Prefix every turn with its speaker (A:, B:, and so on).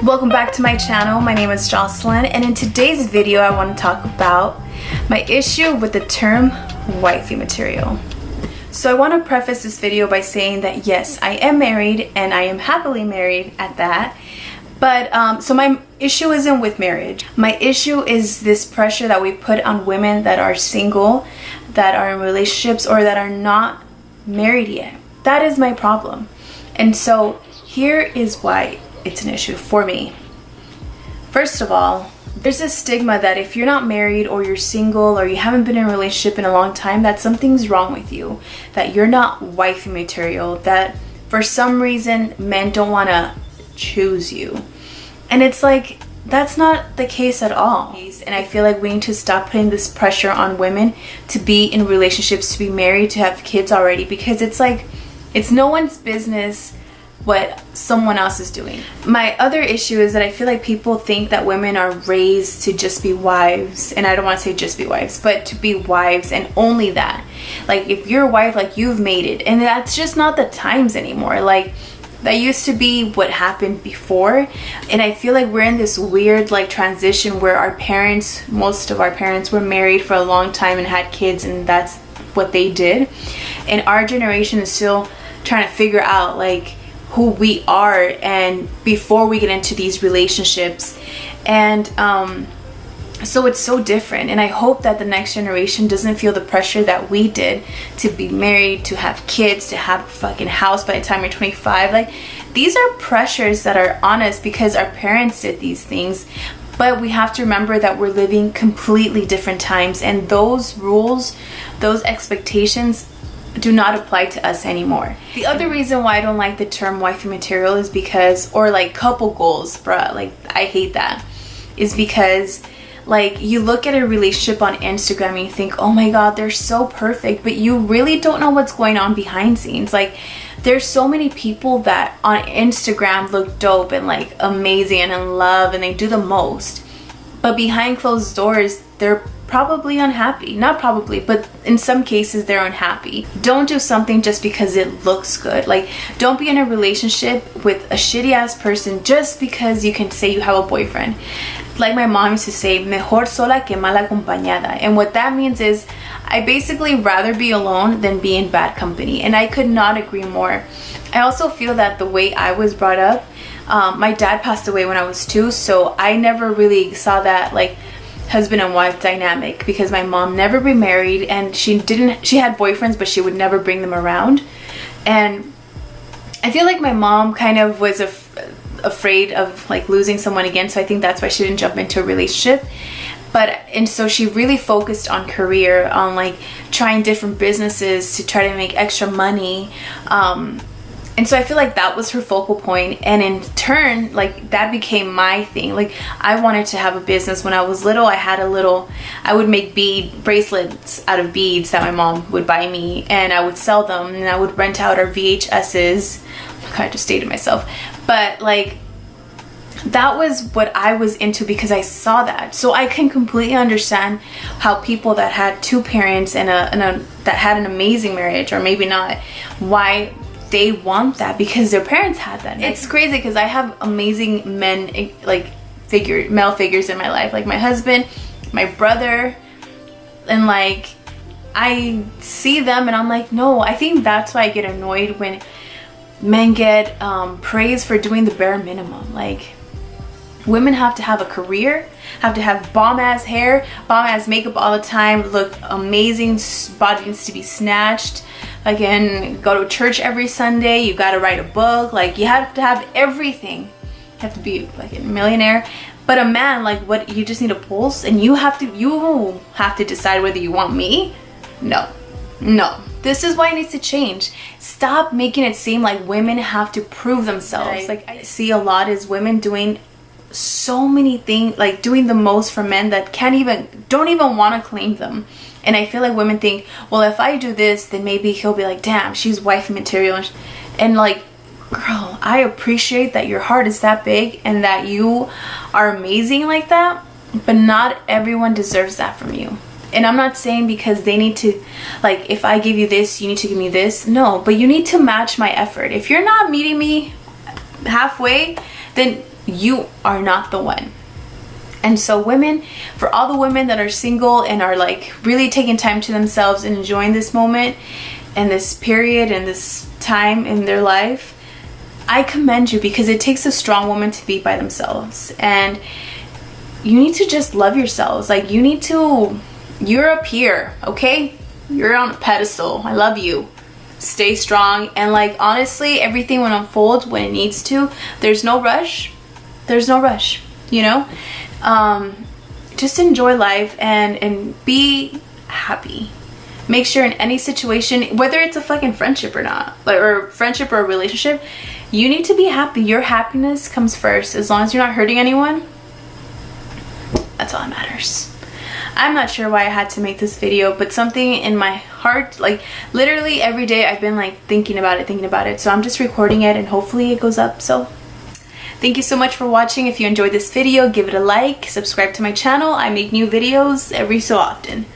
A: Welcome back to my channel. My name is Jocelyn, and in today's video I want to talk about my issue with the term wifey material. So I want to preface this video by saying that yes, I am married and I am happily married at that. But so my issue isn't with marriage. My issue is this pressure that we put on women that are single, that are in relationships, or that are not married yet. That is my problem. And so here is why it's an issue for me. First of all, there's a stigma that if you're not married or you're single or you haven't been in a relationship in a long time, that something's wrong with you, that you're not wifey material, that for some reason men don't want to choose you. And it's like, that's not the case at all. And I feel like we need to stop putting this pressure on women to be in relationships, to be married, to have kids already, because it's like, it's no one's business what someone else is doing. My other issue is that I feel like people think that women are raised to just be wives, and I don't want to say just be wives, but to be wives and only that. Like if you're a wife, like you've made it, and that's just not the times anymore. Like that used to be what happened before, and I feel like we're in this weird like transition where our parents, most of our parents were married for a long time and had kids, and that's what they did, and our generation is still trying to figure out like who we are and before we get into these relationships. And so it's so different, and I hope that the next generation doesn't feel the pressure that we did to be married, to have kids, to have a fucking house by the time you're 25. Like these are pressures that are on us because our parents did these things, but we have to remember that we're living completely different times, and those rules, those expectations do not apply to us anymore. The other reason why I don't like the term wifey material is because, or like couple goals, bruh, like I hate that, is because like you look at a relationship on Instagram and you think, oh my god, they're so perfect, but you really don't know what's going on behind scenes. Like there's so many people that on Instagram look dope and like amazing and in love and they do the most, but behind closed doors they're probably unhappy. Not probably, but in some cases they're unhappy. Don't do something just because it looks good. Like don't be in a relationship with a shitty ass person just because you can say you have a boyfriend. Like my mom used to say, mejor sola que mal acompañada. And what that means is I basically rather be alone than be in bad company, and I could not agree more. I also feel that the way I was brought up, my dad passed away when I was 2, so I never really saw that like husband and wife dynamic, because my mom never remarried and she had boyfriends, but she would never bring them around. And I feel like my mom kind of was afraid of like losing someone again, so I think that's why she didn't jump into a relationship. And so she really focused on career, on like trying different businesses to try to make extra money. And so I feel like that was her focal point, and in turn like that became my thing. Like I wanted to have a business. When I was little, I would make bead bracelets out of beads that my mom would buy me, and I would sell them, and I would rent out our VHSs. I kind of just dated myself, but like that was what I was into because I saw that. So I can completely understand how people that had 2 parents and that had an amazing marriage, or maybe not, why they want that, because their parents had that. It's crazy because I have amazing men, like male figures in my life, like my husband, my brother, and like I see them and I'm like, no. I think that's why I get annoyed when men get praised for doing the bare minimum. Like women have to have a career, have to have bomb ass hair, bomb ass makeup all the time, look amazing, body needs to be snatched, again, go to church every Sunday, you gotta write a book, like you have to have everything. You have to be like a millionaire. But a man, like what, you just need a pulse, and you have to decide whether you want me. No. This is why it needs to change. Stop making it seem like women have to prove themselves. Like I see a lot is women doing so many things, like doing the most for men that don't even want to claim them. And I feel like women think, well, if I do this, then maybe he'll be like, damn, she's wifey material. And like, girl, I appreciate that your heart is that big and that you are amazing like that, but not everyone deserves that from you. And I'm not saying because they need to, like, if I give you this, you need to give me this. No, but you need to match my effort. If you're not meeting me halfway, then you are not the one. And so women, for all the women that are single and are like really taking time to themselves and enjoying this moment and this period and this time in their life, I commend you, because it takes a strong woman to be by themselves. And you need to just love yourselves. Like, you're up here, okay? You're on a pedestal. I love you. Stay strong. And like, honestly, everything will unfold when it needs to. There's no rush. There's no rush, you know? Just enjoy life and be happy. Make sure in any situation, whether it's a fucking friendship or not, like, or friendship or a relationship, you need to be happy. Your happiness comes first. As long as you're not hurting anyone, that's all that matters. I'm not sure why I had to make this video, but something in my heart, like literally every day I've been like thinking about it. So I'm just recording it and hopefully it goes up. So thank you so much for watching. If you enjoyed this video, give it a like, subscribe to my channel. I make new videos every so often.